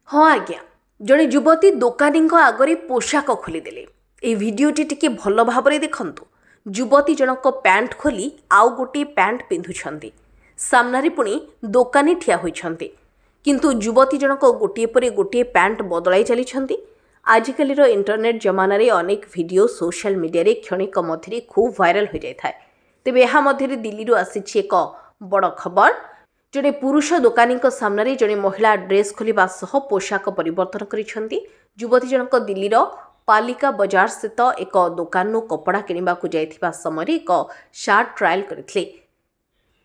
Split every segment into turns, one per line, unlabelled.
हाँ आज्ञा जड़े युवती दोकानी आगे पोशाक खोलीदेले ये भिडटी टी भल भाव देखु युवती जनक पैंट खोली आउ गोटे पैंट पिंधुंट सामने पुणी दोकानी ठिया होती किंतु युवती जनक गोटे पर गोटे पैंट बदलाई चली आजिकल इंटरनेट जमाना अनेक वीडियो सोशल मीडिया रे क्षणिक मध्य खूब वायरल हो जाए तेरे यह मध्य दिल्ली आसी एक बड़ खबर जड़े पुरुष दोकानी सामने जड़े महिला ड्रेस खोलिबा सह पोशाक परिवर्तन करिसेंती। युवती जनक दिल्लीर पालिका बजार स्थित एक दोकान कपड़ा किनिबा को जाइथिबा समय एक शार्ट ट्रायल करथिले।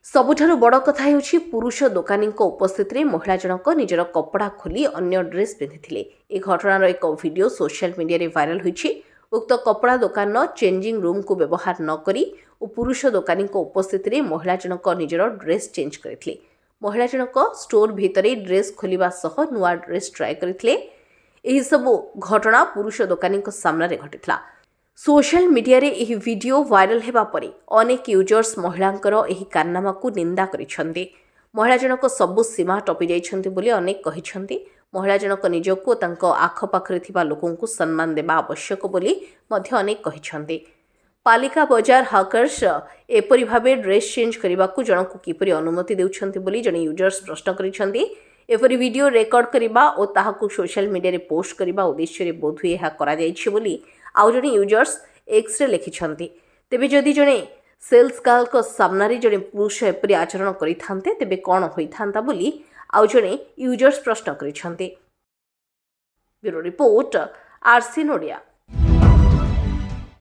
सबुठारु बड़ कथा हेउछि पुरुष दोकानी उपस्थित में महिला जनक निजर कपड़ा खोली अन्य ड्रेस पिंधिथिले। ए घटनार एक वीडियो सोशल मीडिया रे वायरल होइछि। उक्त कपड़ा दोकान चेंजिंग रूम को व्यवहार न करी और पुरुष दोकानी उपस्थित में महिला जनक निजर ड्रेस चेंज करथिले। महिला जनक स्टोर भितर ड्रेस खोलिबा सह नुआ ड्रेस ट्राए करथिले। एही सबु घटना पुरुष दोकानी सामने घटितला। सोशल मीडिया रे एही वीडियो वायरल हेबा परे अनेक यूजर्स महिलांकर एही कारनामा को निंदा करिसेंती। महिला जनक सबु सीमा टपी जाइछंती बोली अनेक कहिसेंती। महिला जनक निजको तांको आखपाखरे थिबा लोकंकु सम्मान देबा आवश्यक बोली मध्य अनेक कहिसेंती। पालिका बजार हाकर्स एपरी भावे ड्रेस चेंज करने को जन को किपरि अनुमति देउछंती बोली जने यूजर्स प्रश्न करिसेंती। एपरी वीडियो रेकर्ड करबा और ताहाकु सोशल मीडिया रे पोस्ट करबा उद्देश्य रे बोधुए यह करा जाइछि बोली आउ जने यूजर्स एक्स रे लिखिछंती। तेबे जदि जने सेल्स गर्ल को सामने जने पुरुष एपरी आचरण करिथांते तेबे कोन होइथांता बोली आउ जने यूजर्स प्रश्न करिछंती। Bureau report RC नोडिया।